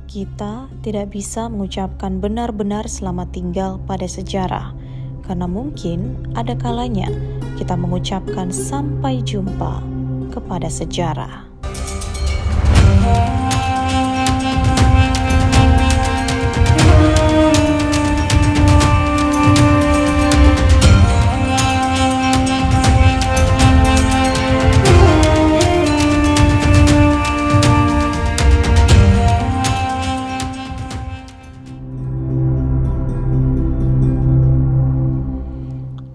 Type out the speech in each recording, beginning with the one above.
Kita tidak bisa mengucapkan benar-benar selamat tinggal pada sejarah, karena mungkin ada kalanya kita mengucapkan sampai jumpa kepada sejarah.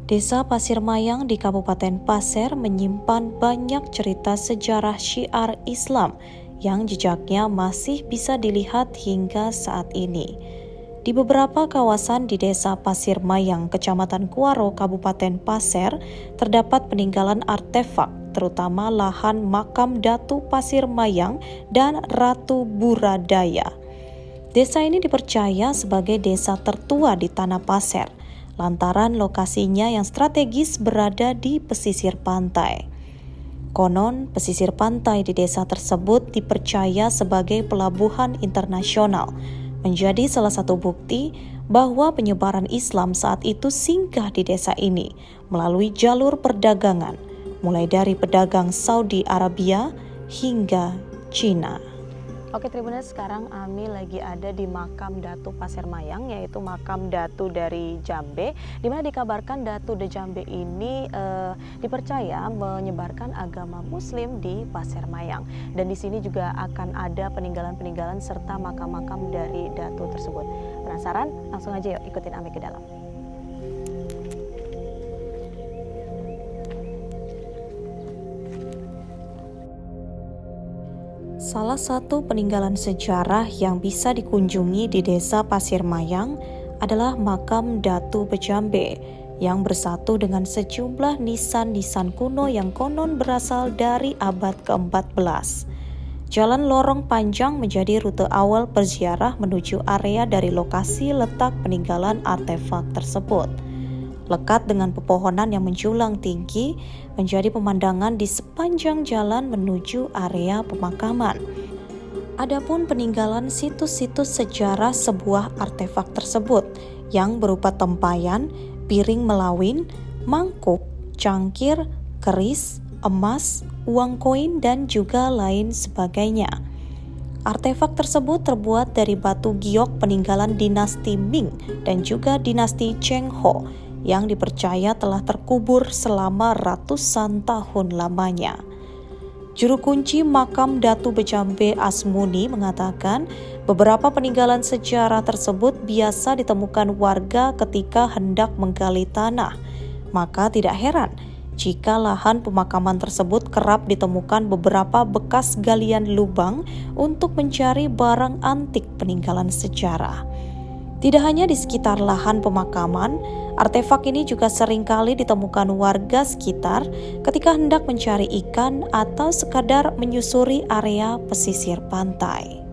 Desa Pasir Mayang di Kabupaten Pasir menyimpan banyak cerita sejarah syiar Islam yang jejaknya masih bisa dilihat hingga saat ini. Di beberapa kawasan di Desa Pasir Mayang, Kecamatan Kuaro, Kabupaten Pasir, terdapat peninggalan artefak, terutama lahan makam Datu Pasir Mayang dan Ratu Buradaya. Desa ini dipercaya sebagai desa tertua di Tanah Pasir, lantaran lokasinya yang strategis berada di pesisir pantai. Konon, pesisir pantai di desa tersebut dipercaya sebagai pelabuhan internasional, menjadi salah satu bukti bahwa penyebaran Islam saat itu singgah di desa ini melalui jalur perdagangan, mulai dari pedagang Saudi Arabia hingga Cina. Oke Tribuners, sekarang Ami lagi ada di makam Datu Pasir Mayang, yaitu makam Datu dari Jambe, di mana dikabarkan Datu de Jambe ini dipercaya menyebarkan agama Muslim di Pasir Mayang. Dan di sini juga akan ada peninggalan-peninggalan serta makam-makam dari Datu tersebut. Penasaran? Langsung aja yuk ikutin Ami ke dalam. Salah satu peninggalan sejarah yang bisa dikunjungi di Desa Pasir Mayang adalah makam Datu Bejambe yang bersatu dengan sejumlah nisan-nisan kuno yang konon berasal dari abad ke-14. Jalan lorong panjang menjadi rute awal peziarah menuju area dari lokasi letak peninggalan artefak tersebut. Lekat dengan pepohonan yang menjulang tinggi, menjadi pemandangan di sepanjang jalan menuju area pemakaman. Adapun peninggalan situs-situs sejarah sebuah artefak tersebut yang berupa tempayan, piring melawin, mangkuk, cangkir, keris, emas, uang koin, dan juga lain sebagainya. Artefak tersebut terbuat dari batu giok peninggalan dinasti Ming dan juga dinasti Cheng Ho yang dipercaya telah terkubur selama ratusan tahun lamanya. Juru kunci makam Datu Bejambe Asmuni mengatakan beberapa peninggalan sejarah tersebut biasa ditemukan warga ketika hendak menggali tanah. Maka tidak heran jika lahan pemakaman tersebut kerap ditemukan beberapa bekas galian lubang untuk mencari barang antik peninggalan sejarah. Tidak hanya di sekitar lahan pemakaman, artefak ini juga seringkali ditemukan warga sekitar ketika hendak mencari ikan atau sekadar menyusuri area pesisir pantai.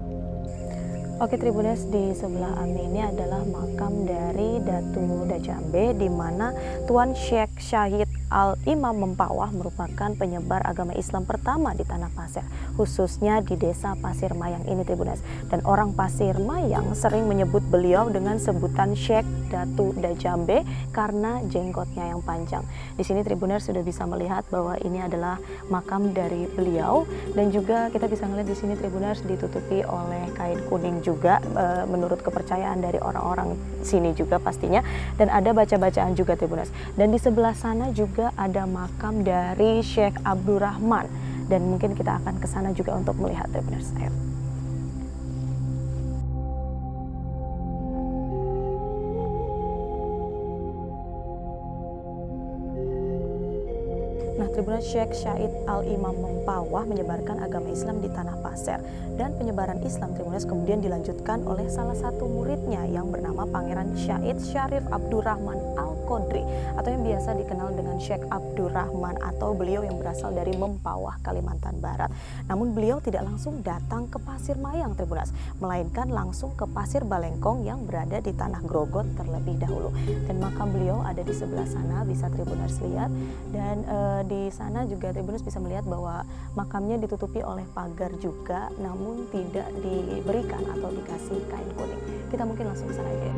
Oke Tribuners, di sebelah Ami ini adalah makam dari Datu de Jambe, di mana Tuan Syekh Syahid Al-Imam Mempawah merupakan penyebar agama Islam pertama di Tanah Pasir, khususnya di Desa Pasir Mayang ini Tribuners. Dan orang Pasir Mayang sering menyebut beliau dengan sebutan Syekh Datu de Jambe karena jenggotnya yang panjang. Di sini Tribuners sudah bisa melihat bahwa ini adalah makam dari beliau, dan juga kita bisa melihat di sini Tribuners ditutupi oleh kain kuning juga, menurut kepercayaan dari orang-orang sini juga pastinya, dan ada baca-bacaan juga Tribuners. Dan di sebelah sana juga ada makam dari Syekh Abdurrahman, dan mungkin kita akan ke sana juga untuk melihat Tribuners. Ayo. Nah, Tribuners, Syekh Syahid Al-Imam Mempawah menyebarkan agama Islam di Tanah Pasir, dan penyebaran Islam Tribuners kemudian dilanjutkan oleh salah satu muridnya yang bernama Pangeran Syahid Syarif Abdurrahman Al Kodri atau yang biasa dikenal dengan Syekh Abdurrahman atau beliau yang berasal dari Mempawah, Kalimantan Barat. Namun beliau tidak langsung datang ke Pasir Mayang Tribunas, melainkan langsung ke Pasir Balengkong yang berada di Tanah Grogot terlebih dahulu. Dan makam beliau ada di sebelah sana, bisa Tribunas lihat. Dan di sana juga Tribunas bisa melihat bahwa makamnya ditutupi oleh pagar juga, namun tidak diberikan atau dikasih kain kuning. Kita mungkin langsung ke sana aja.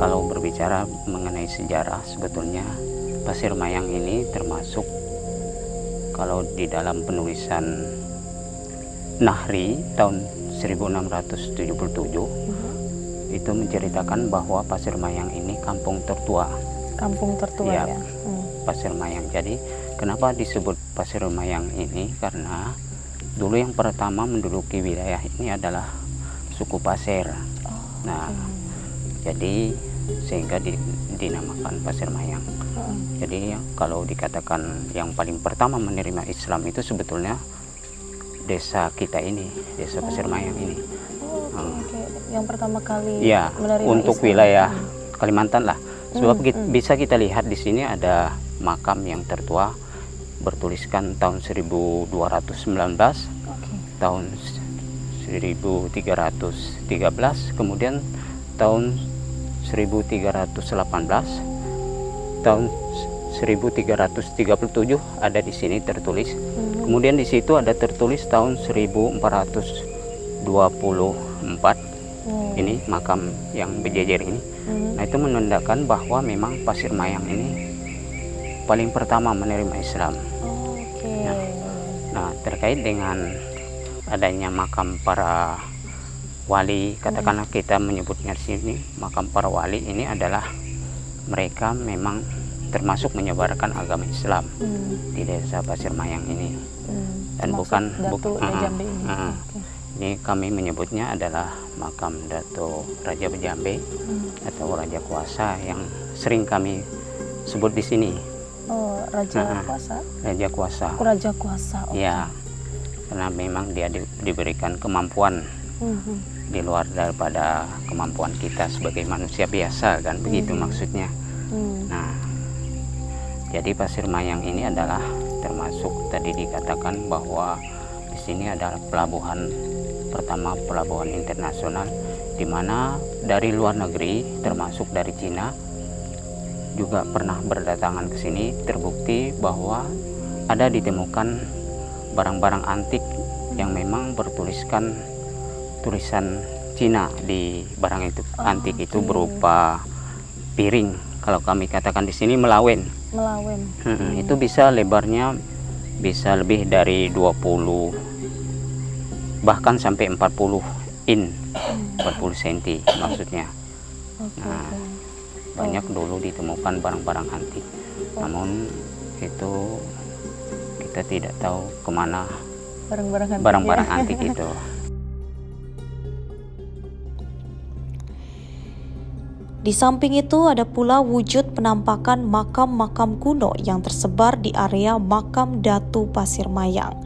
Kalau berbicara mengenai sejarah, sebetulnya Pasir Mayang ini termasuk kalau di dalam penulisan Nahri tahun 1677 itu menceritakan bahwa Pasir Mayang ini kampung tertua. Kampung tertua ya. Pasir Mayang. Jadi kenapa disebut Pasir Mayang ini? Karena dulu yang pertama menduduki wilayah ini adalah suku Pasir. Jadi sehingga dinamakan Pasir Mayang. Jadi kalau dikatakan yang paling pertama menerima Islam itu sebetulnya desa kita ini, desa Pasir Mayang ini. Yang pertama kali menerima untuk Islam. Wilayah Kalimantan lah. Sebab bisa kita lihat di sini ada makam yang tertua bertuliskan tahun 1219, tahun 1313, kemudian tahun 1318, tahun 1337 ada di sini tertulis. Kemudian di situ ada tertulis tahun 1424. Ini makam yang berjejer ini. Nah, itu menandakan bahwa memang Pasir Mayang ini paling pertama menerima Islam. Nah, terkait dengan adanya makam para wali, katakanlah kita menyebutnya di sini makam para wali, ini adalah mereka memang termasuk menyebarkan agama Islam di desa Pasir Mayang ini. Dan bukan ini kami menyebutnya adalah makam Dato Raja Bejambe atau Raja Kuasa yang sering kami sebut di sini. Raja Kuasa. Raja Kuasa. Raja Kuasa. Ya, karena memang dia diberikan kemampuan di luar daripada kemampuan kita sebagai manusia biasa, kan begitu maksudnya. Nah, jadi Pasir Mayang ini adalah termasuk tadi dikatakan bahwa di sini adalah pelabuhan pertama, pelabuhan internasional, di mana dari luar negeri termasuk dari Cina juga pernah berdatangan ke sini. Terbukti bahwa ada ditemukan barang-barang antik yang memang bertuliskan tulisan Cina di barang itu. Antik itu berupa piring, kalau kami katakan di sini melawen. Itu bisa lebarnya bisa lebih dari 20 bahkan sampai 40 in, 40 cm maksudnya. Nah, banyak dulu ditemukan barang-barang antik, namun itu kita tidak tahu kemana barang-barang antik itu. Di samping itu ada pula wujud penampakan makam-makam kuno yang tersebar di area makam Datu Pasir Mayang.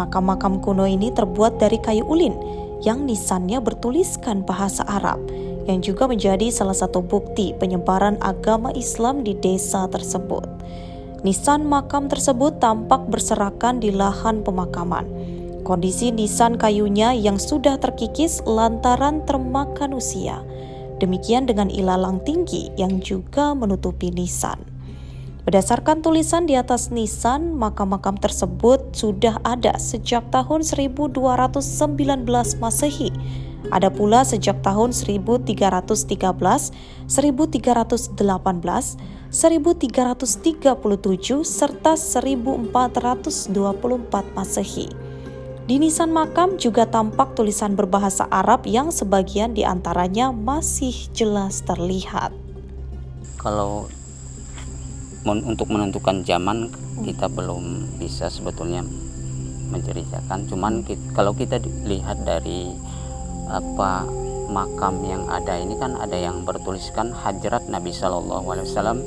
Makam-makam kuno ini terbuat dari kayu ulin yang nisannya bertuliskan bahasa Arab, yang juga menjadi salah satu bukti penyebaran agama Islam di desa tersebut. Nisan makam tersebut tampak berserakan di lahan pemakaman. Kondisi nisan kayunya yang sudah terkikis lantaran termakan usia. Demikian dengan ilalang tinggi yang juga menutupi nisan. Berdasarkan tulisan di atas nisan, makam-makam tersebut sudah ada sejak tahun 1219 Masehi. Ada pula sejak tahun 1313, 1318, 1337, serta 1424 Masehi. Di nisan makam juga tampak tulisan berbahasa Arab yang sebagian diantaranya masih jelas terlihat. Kalau untuk menentukan zaman kita belum bisa sebetulnya menceritakan, cuman kalau kita lihat dari makam yang ada ini kan ada yang bertuliskan Hajrat Nabi Shallallahu Alaihi Wasallam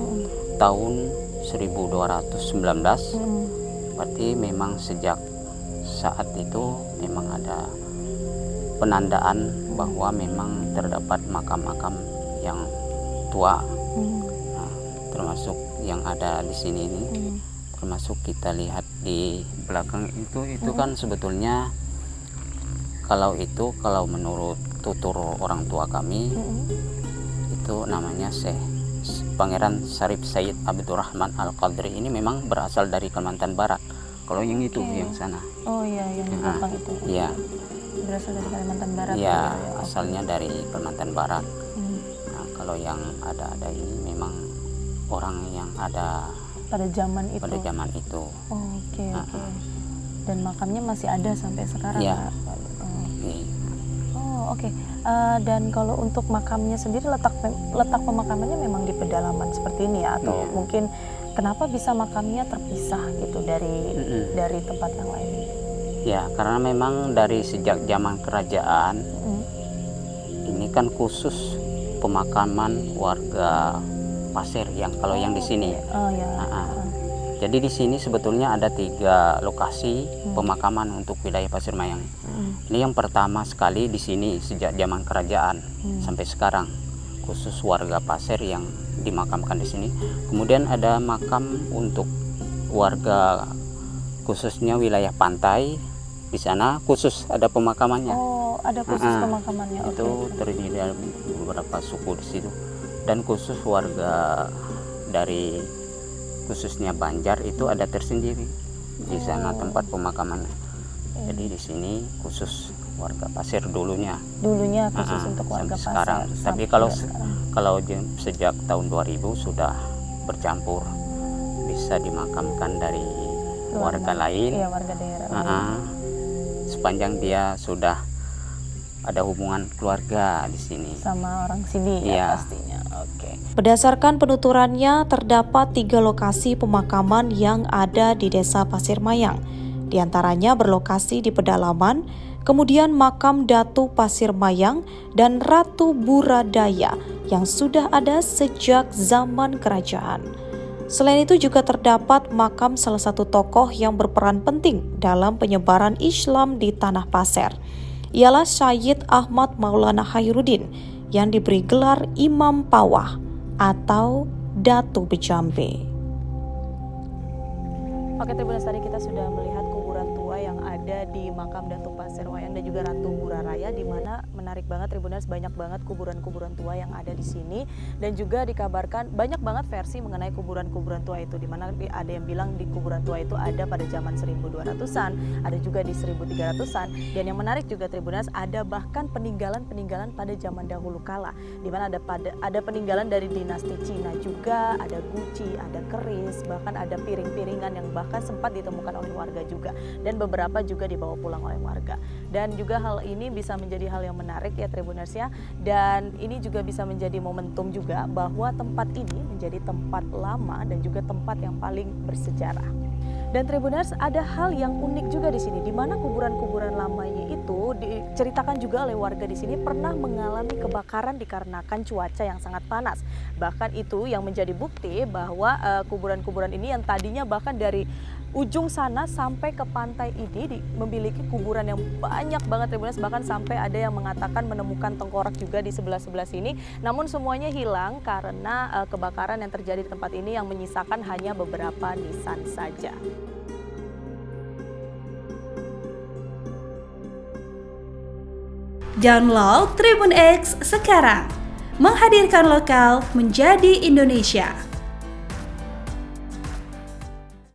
tahun 1219. Berarti memang sejak saat itu memang ada penandaan bahwa memang terdapat makam-makam yang tua. Nah, termasuk yang ada di sini ini, termasuk kita lihat di belakang itu kan sebetulnya kalau menurut tutur orang tua kami itu namanya Syekh Pangeran Syarif Said Abdurrahman Al-Qadri. Ini memang berasal dari Kalimantan Barat. Kalau yang itu yang sana. Oh iya, yang di belakang itu. Iya. Berasal dari Kalimantan Barat. Iya, asalnya dari Kalimantan Barat. Nah, kalau yang ada ini memang orang yang ada pada zaman itu. Oke. Dan makamnya masih ada sampai sekarang. Iya. Oke. Dan kalau untuk makamnya sendiri letak pemakamannya memang di pedalaman seperti ini ya, atau mungkin kenapa bisa makamnya terpisah gitu dari tempat yang lain? Ya, karena memang dari sejak zaman kerajaan ini kan khusus pemakaman warga pasir yang kalau yang di sini. Jadi di sini sebetulnya ada 3 lokasi pemakaman untuk wilayah Pasir Mayang. Ini yang pertama sekali di sini sejak zaman kerajaan sampai sekarang, khusus warga pasir yang dimakamkan di sini. Kemudian ada makam untuk warga khususnya wilayah pantai, di sana khusus ada pemakamannya. Oh, ada khusus pemakamannya. Itu terdiri dari beberapa suku di situ, dan khusus warga dari khususnya Banjar itu ada tersendiri di sana tempat pemakamannya. Jadi di sini khusus warga pasir dulunya khusus untuk warga pasir sekarang. Tapi kalau sejak tahun 2000 sudah bercampur, bisa dimakamkan dari warga lain. Iya, warga daerah. Sepanjang dia sudah ada hubungan keluarga di sini sama orang sini ya pastinya. Oke. Berdasarkan penuturannya, terdapat 3 lokasi pemakaman yang ada di Desa Pasir Mayang. Di antaranya berlokasi di pedalaman, kemudian makam Datu Pasir Mayang dan Ratu Buradaya yang sudah ada sejak zaman kerajaan. Selain itu juga terdapat makam salah satu tokoh yang berperan penting dalam penyebaran Islam di Tanah Pasir. Ialah Syed Ahmad Maulana Khairuddin yang diberi gelar Imam Pawah atau Datu Bejambe. Oke, Tribuners, tadi kita sudah melihat kuburan tua yang ada di makam Datu Pasir Mayang dan juga Ratu Buraraya, di mana menarik banget Tribuners, banyak banget kuburan-kuburan tua yang ada di sini, dan juga dikabarkan banyak banget versi mengenai kuburan-kuburan tua itu, di mana ada yang bilang di kuburan tua itu ada pada zaman 1200-an, ada juga di 1300-an, dan yang menarik juga Tribuners, ada bahkan peninggalan-peninggalan pada zaman dahulu kala, di mana ada peninggalan dari dinasti Cina juga, ada guci, ada keris, bahkan ada piring-piringan yang bahkan sempat ditemukan oleh warga juga, dan beberapa juga dibawa pulang oleh warga. Dan juga hal ini bisa menjadi hal yang menarik ya Tribuners ya, dan ini juga bisa menjadi momentum juga bahwa tempat ini menjadi tempat lama dan juga tempat yang paling bersejarah. Dan Tribuners, ada hal yang unik juga di sini, di mana kuburan-kuburan lamanya itu diceritakan juga oleh warga di sini pernah mengalami kebakaran dikarenakan cuaca yang sangat panas. Bahkan itu yang menjadi bukti bahwa kuburan-kuburan ini yang tadinya bahkan dari ujung sana sampai ke pantai ini memiliki kuburan yang banyak banget Tribuners, bahkan sampai ada yang mengatakan menemukan tengkorak juga di sebelah-sebelah sini. Namun semuanya hilang karena kebakaran yang terjadi di tempat ini yang menyisakan hanya beberapa nisan saja. Download Tribun X sekarang, menghadirkan lokal menjadi Indonesia.